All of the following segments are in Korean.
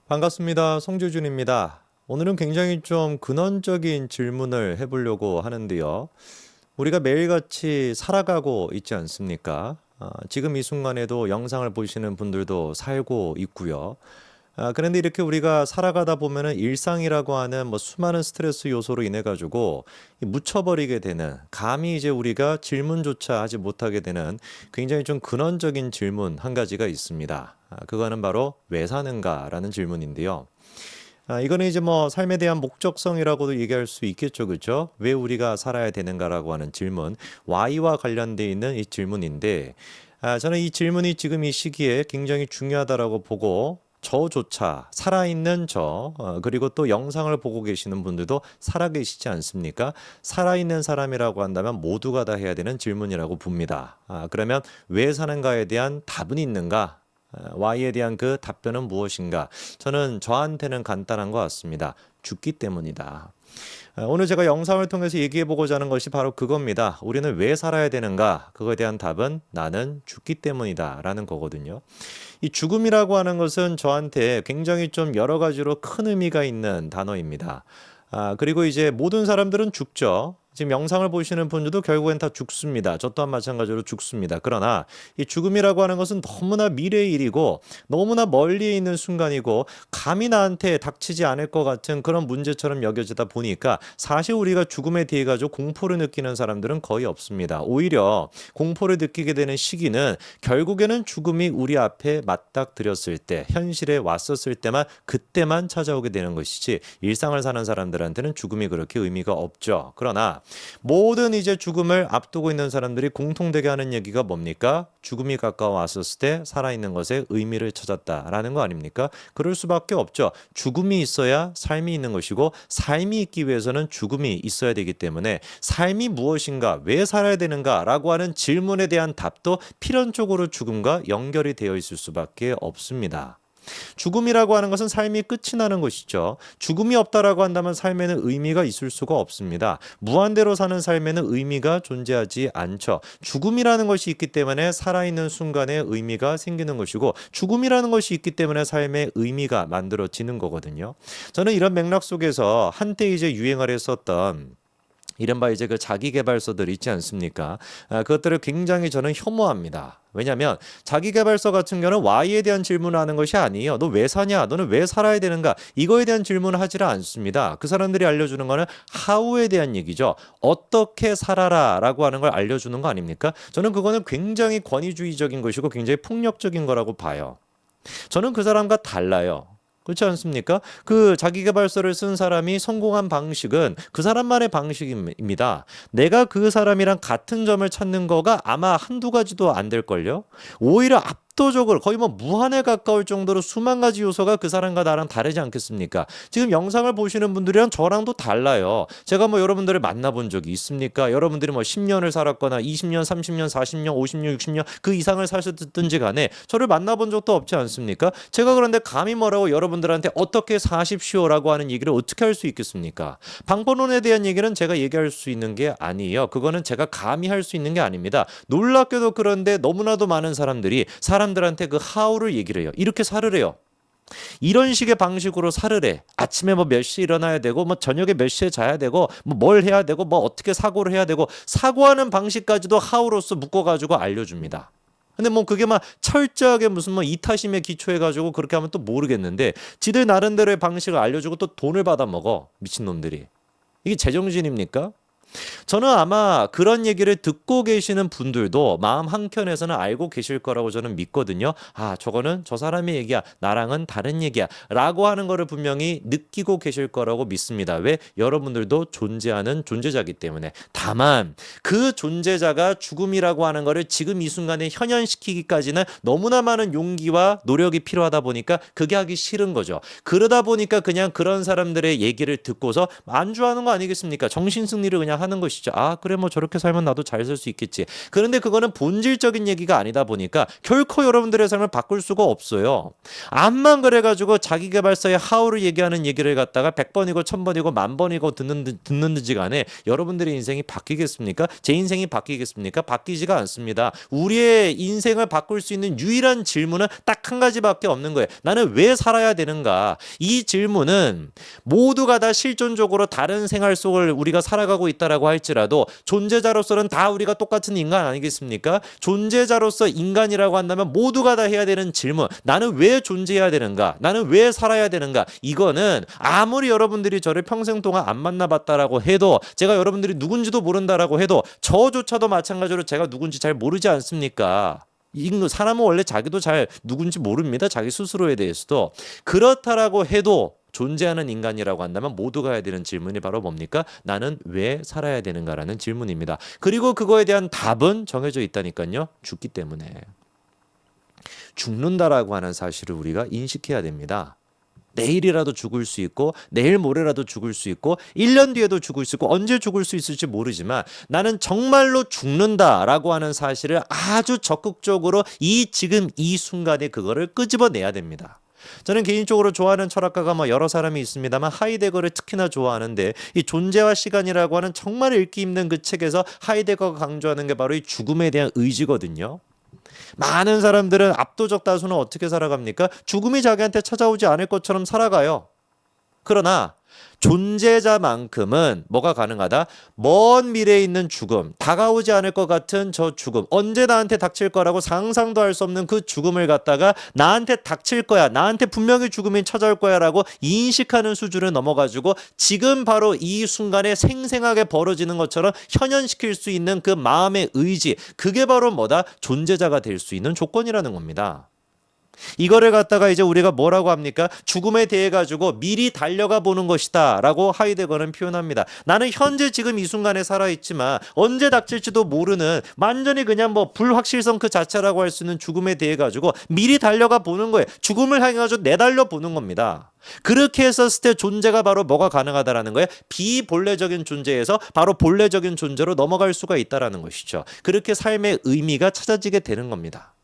반갑습니다. 송주준입니다. 오늘은 굉장히 좀 근원적인 질문을 해보려고 하는데요. 우리가 매일같이 살아가고 있지 않습니까? 지금 이 순간에도 영상을 보시는 분들도 살고 있고요. 그런데 이렇게 우리가 살아가다 보면은 일상이라고 하는 뭐 수많은 스트레스 요소로 인해 가지고 묻혀버리게 되는, 감히 이제 우리가 질문조차 하지 못하게 되는 굉장히 좀 근원적인 질문 한 가지가 있습니다. 그거는 바로 왜 사는가라는 질문인데요. 이거는 이제 뭐 삶에 대한 목적성이라고도 얘기할 수 있겠죠, 그렇죠? 왜 우리가 살아야 되는가라고 하는 질문, Why와 관련돼 있는 이 질문인데, 저는 이 질문이 지금 이 시기에 굉장히 중요하다라고 보고, 저조차 살아있는 그리고 또 영상을 보고 계시는 분들도 살아계시지 않습니까? 살아있는 사람이라고 한다면 모두가 다 해야 되는 질문이라고 봅니다. 그러면 왜 사는가에 대한 답은 있는가? Y에 대한 그 답변은 무엇인가? 저한테는 간단한 것 같습니다. 죽기 때문이다. 오늘 제가 영상을 통해서 얘기해보고자 하는 것이 바로 그겁니다. 우리는 왜 살아야 되는가? 그거에 대한 답은 나는 죽기 때문이다 라는 거거든요. 이 죽음이라고 하는 것은 저한테 굉장히 좀 여러 가지로 큰 의미가 있는 단어입니다. 그리고 이제 모든 사람들은 죽죠. 지금 영상을 보시는 분들도 결국엔 다 죽습니다. 저 또한 마찬가지로 죽습니다. 그러나 이 죽음이라고 하는 것은 너무나 미래의 일이고 너무나 멀리 있는 순간이고 감히 나한테 닥치지 않을 것 같은 그런 문제처럼 여겨지다 보니까 사실 우리가 죽음에 대해 가지고 공포를 느끼는 사람들은 거의 없습니다. 오히려 공포를 느끼게 되는 시기는 결국에는 죽음이 우리 앞에 맞닥뜨렸을 때, 현실에 왔었을 때만, 그때만 찾아오게 되는 것이지 일상을 사는 사람들한테는 죽음이 그렇게 의미가 없죠. 그러나 모든 이제 죽음을 앞두고 있는 사람들이 공통되게 하는 얘기가 뭡니까? 죽음이 가까워 왔었을 때 살아있는 것에 의미를 찾았다라는 거 아닙니까? 그럴 수밖에 없죠. 죽음이 있어야 삶이 있는 것이고 삶이 있기 위해서는 죽음이 있어야 되기 때문에 삶이 무엇인가, 왜 살아야 되는가라고 하는 질문에 대한 답도 필연적으로 죽음과 연결이 되어 있을 수밖에 없습니다. 죽음이라고 하는 것은 삶이 끝이 나는 것이죠. 죽음이 없다라고 한다면 삶에는 의미가 있을 수가 없습니다. 무한대로 사는 삶에는 의미가 존재하지 않죠. 죽음이라는 것이 있기 때문에 살아있는 순간에 의미가 생기는 것이고 죽음이라는 것이 있기 때문에 삶의 의미가 만들어지는 거거든요. 저는 이런 맥락 속에서 한때 이제 유행을 했었던 이른바 이제 그 자기계발서들 있지 않습니까? 그것들을 굉장히 저는 혐오합니다. 왜냐하면 자기계발서 같은 경우는 Y에 대한 질문을 하는 것이 아니에요. 너 왜 사냐? 너는 왜 살아야 되는가? 이거에 대한 질문을 하지를 않습니다. 그 사람들이 알려주는 거는 How에 대한 얘기죠. 어떻게 살아라 라고 하는 걸 알려주는 거 아닙니까? 저는 그거는 굉장히 권위주의적인 것이고 굉장히 폭력적인 거라고 봐요. 저는 그 사람과 달라요. 그렇지 않습니까? 그 자기계발서를 쓴 사람이 성공한 방식은 그 사람만의 방식입니다. 내가 그 사람이랑 같은 점을 찾는 거가 아마 한두 가지도 안 될걸요? 오히려 압도적으로 거의 뭐 무한에 가까울 정도로 수만 가지 요소가 그 사람과 나랑 다르지 않겠습니까? 지금 영상을 보시는 분들이랑 저랑도 달라요. 제가 뭐 여러분들을 만나본 적이 있습니까? 여러분들이 뭐 10년을 살았거나 20년, 30년, 40년, 50년, 60년 그 이상을 사셨든지 간에 저를 만나본 적도 없지 않습니까? 제가 그런데 감히 뭐라고 여러분들한테 어떻게 사십시오라고 하는 얘기를 어떻게 할 수 있겠습니까? 방법론에 대한 얘기는 제가 얘기할 수 있는 게 아니에요. 그거는 제가 감히 할 수 있는 게 아닙니다. 놀랍게도 그런데 너무나도 많은 사람들한테 그 how를 얘기를 해요. 이렇게 살으래요. 이런 식의 방식으로 살으래. 아침에 뭐 몇 시에 일어나야 되고 뭐 저녁에 몇 시에 자야 되고 뭐 뭘 해야 되고 뭐 어떻게 사고를 해야 되고 사고하는 방식까지도 how로서 묶어가지고 알려줍니다. 근데 뭐 그게 막 철저하게 무슨 뭐 이타심에 기초해가지고 그렇게 하면 또 모르겠는데 지들 나름대로의 방식을 알려주고 또 돈을 받아 먹어. 미친놈들이. 이게 제정신입니까? 저는 아마 그런 얘기를 듣고 계시는 분들도 마음 한켠에서는 알고 계실 거라고 저는 믿거든요. 저거는 저 사람의 얘기야. 나랑은 다른 얘기야. 라고 하는 거를 분명히 느끼고 계실 거라고 믿습니다. 왜? 여러분들도 존재하는 존재자이기 때문에. 다만 그 존재자가 죽음이라고 하는 거를 지금 이 순간에 현현시키기까지는 너무나 많은 용기와 노력이 필요하다 보니까 그게 하기 싫은 거죠. 그러다 보니까 그냥 그런 사람들의 얘기를 듣고서 안주하는 거 아니겠습니까? 정신승리를 그냥 그냥 하는 것이죠. 아, 그래 뭐 저렇게 살면 나도 잘 살 수 있겠지. 그런데 그거는 본질적인 얘기가 아니다 보니까 결코 여러분들의 삶을 바꿀 수가 없어요. 암만 그래가지고 자기계발서의 하우를 얘기하는 얘기를 갖다가 100번이고 1000번이고 10,000번이고 듣는지 간에 여러분들의 인생이 바뀌겠습니까? 제 인생이 바뀌겠습니까? 바뀌지가 않습니다. 우리의 인생을 바꿀 수 있는 유일한 질문은 딱 한 가지밖에 없는 거예요. 나는 왜 살아야 되는가? 이 질문은 모두가 다 실존적으로 다른 생활 속을 우리가 살아가고 있다라고 할지라도 존재자로서는 다 우리가 똑같은 인간 아니겠습니까? 존재자로서 인간이라고 한다면 모두가 다 해야 되는 질문. 나는 왜 존재해야 되는가? 나는 왜 살아야 되는가? 이거는 아무리 여러분들이 저를 평생 동안 안 만나봤다라고 해도, 제가 여러분들이 누군지도 모른다라고 해도 저조차도 마찬가지로 제가 누군지 잘 모르지 않습니까? 사람은 원래 자기도 잘 누군지 모릅니다. 자기 스스로에 대해서도. 그렇다라고 해도 존재하는 인간이라고 한다면 모두가 해야 되는 질문이 바로 뭡니까? 나는 왜 살아야 되는가라는 질문입니다. 그리고 그거에 대한 답은 정해져 있다니까요. 죽기 때문에. 죽는다라고 하는 사실을 우리가 인식해야 됩니다. 내일이라도 죽을 수 있고 내일 모레라도 죽을 수 있고 1년 뒤에도 죽을 수 있고 언제 죽을 수 있을지 모르지만 나는 정말로 죽는다라고 하는 사실을 아주 적극적으로 지금 이 순간에 그거를 끄집어내야 됩니다. 저는 개인적으로 좋아하는 철학가가 여러 사람이 있습니다만 하이데거를 특히나 좋아하는데, 이 존재와 시간이라고 하는 정말 읽기 힘든 그 책에서 하이데거가 강조하는 게 바로 이 죽음에 대한 의지거든요. 많은 사람들은, 압도적 다수는 어떻게 살아갑니까? 죽음이 자기한테 찾아오지 않을 것처럼 살아가요. 그러나 존재자만큼은 뭐가 가능하다? 먼 미래에 있는 죽음, 다가오지 않을 것 같은 저 죽음, 언제 나한테 닥칠 거라고 상상도 할 수 없는 그 죽음을 갖다가 나한테 닥칠 거야, 나한테 분명히 죽음이 찾아올 거야 라고 인식하는 수준을 넘어가지고 지금 바로 이 순간에 생생하게 벌어지는 것처럼 현현시킬 수 있는 그 마음의 의지, 그게 바로 뭐다? 존재자가 될 수 있는 조건이라는 겁니다. 이거를 갖다가 이제 우리가 뭐라고 합니까? 죽음에 대해 가지고 미리 달려가 보는 것이다 라고 하이데거는 표현합니다. 나는 현재 지금 이 순간에 살아있지만 언제 닥칠지도 모르는, 완전히 그냥 불확실성 그 자체라고 할 수 있는 죽음에 대해 가지고 미리 달려가 보는 거예요. 죽음을 향해 가지고 내달려 보는 겁니다. 그렇게 했었을 때 존재가 바로 뭐가 가능하다라는 거예요? 비본래적인 존재에서 바로 본래적인 존재로 넘어갈 수가 있다라는 것이죠. 그렇게 삶의 의미가 찾아지게 되는 겁니다.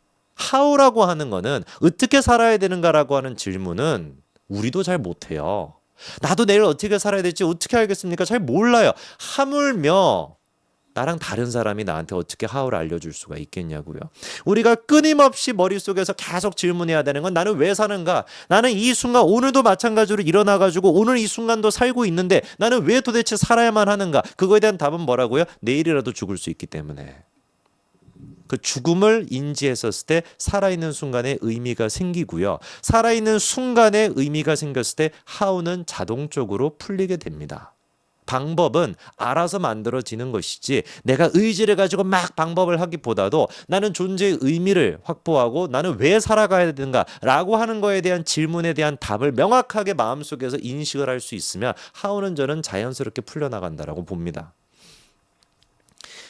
How라고 하는 거는 어떻게 살아야 되는가라고 하는 질문은 우리도 잘 못해요. 나도 내일 어떻게 살아야 될지 어떻게 알겠습니까? 잘 몰라요. 하물며 나랑 다른 사람이 나한테 어떻게 How를 알려줄 수가 있겠냐고요. 우리가 끊임없이 머릿속에서 계속 질문해야 되는 건, 나는 왜 사는가? 나는 이 순간, 오늘도 마찬가지로 일어나가지고 오늘 이 순간도 살고 있는데 나는 왜 도대체 살아야만 하는가? 그거에 대한 답은 뭐라고요? 내일이라도 죽을 수 있기 때문에. 그 죽음을 인지했었을 때 살아있는 순간에 의미가 생기고요. 살아있는 순간에 의미가 생겼을 때 How는 자동적으로 풀리게 됩니다. 방법은 알아서 만들어지는 것이지 내가 의지를 가지고 막 방법을 하기보다도 나는 존재의 의미를 확보하고 나는 왜 살아가야 되는가 라고 하는 거에 대한 질문에 대한 답을 명확하게 마음속에서 인식을 할 수 있으면 How는 저는 자연스럽게 풀려나간다라고 봅니다.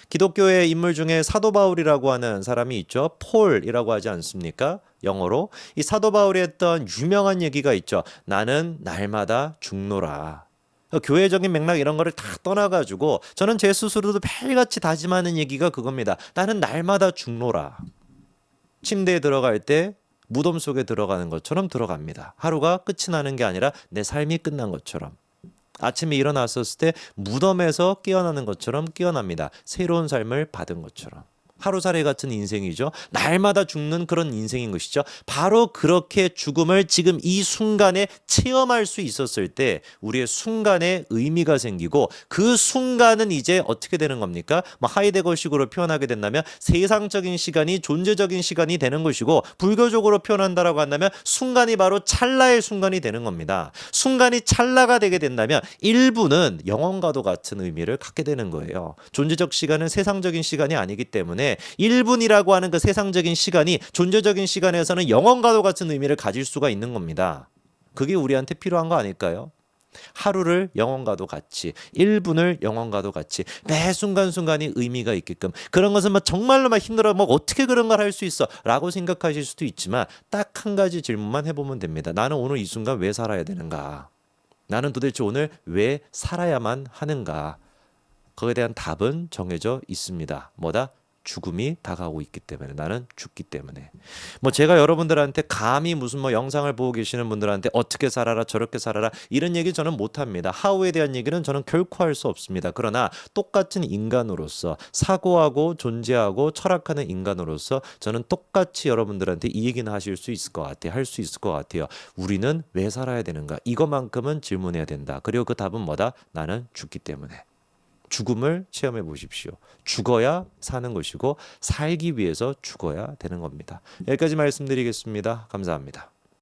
기독교의 인물 중에 사도 바울이라고 하는 사람이 있죠. 폴이라고 하지 않습니까? 영어로. 이 사도 바울이 했던 유명한 얘기가 있죠. 나는 날마다 죽노라. 교회적인 맥락 이런 거를 다 떠나가지고 저는 제 스스로도 매일같이 다짐하는 얘기가 그겁니다. 나는 날마다 죽노라. 침대에 들어갈 때 무덤 속에 들어가는 것처럼 들어갑니다. 하루가 끝이 나는 게 아니라 내 삶이 끝난 것처럼. 아침에 일어났었을 때 무덤에서 깨어나는 것처럼 깨어납니다. 새로운 삶을 받은 것처럼. 하루살이 같은 인생이죠. 날마다 죽는 그런 인생인 것이죠. 바로 그렇게 죽음을 지금 이 순간에 체험할 수 있었을 때 우리의 순간에 의미가 생기고, 그 순간은 이제 어떻게 되는 겁니까? 하이데거식으로 표현하게 된다면 세상적인 시간이 존재적인 시간이 되는 것이고, 불교적으로 표현한다라고 한다면 순간이 바로 찰나의 순간이 되는 겁니다. 순간이 찰나가 되게 된다면 1분은 영원과도 같은 의미를 갖게 되는 거예요. 존재적 시간은 세상적인 시간이 아니기 때문에 1분이라고 하는 그 세상적인 시간이 존재적인 시간에서는 영원과도 같은 의미를 가질 수가 있는 겁니다. 그게 우리한테 필요한 거 아닐까요? 하루를 영원과도 같이, 1분을 영원과도 같이, 매 순간순간이 의미가 있게끔. 그런 것은 정말로 힘들어, 어떻게 그런 걸 할 수 있어 라고 생각하실 수도 있지만 딱 한 가지 질문만 해보면 됩니다. 나는 오늘 이 순간 왜 살아야 되는가? 나는 도대체 오늘 왜 살아야만 하는가? 거기에 대한 답은 정해져 있습니다. 뭐다? 죽음이 다가오고 있기 때문에 나는 죽기 때문에 뭐 제가 여러분들한테 감히 무슨 뭐 영상을 보고 계시는 분들한테 어떻게 살아라 저렇게 살아라 이런 얘기 저는 못합니다. 하우에 대한 얘기는 저는 결코 할 수 없습니다. 그러나 똑같은 인간으로서 사고하고 존재하고 철학하는 인간으로서 저는 똑같이 여러분들한테 이 얘기는 하실 수 있을 것 같아요. 할 수 있을 것 같아요. 우리는 왜 살아야 되는가? 이것만큼은 질문해야 된다. 그리고 그 답은 뭐다? 나는 죽기 때문에. 죽음을 체험해 보십시오. 죽어야 사는 것이고 살기 위해서 죽어야 되는 겁니다. 여기까지 말씀드리겠습니다. 감사합니다.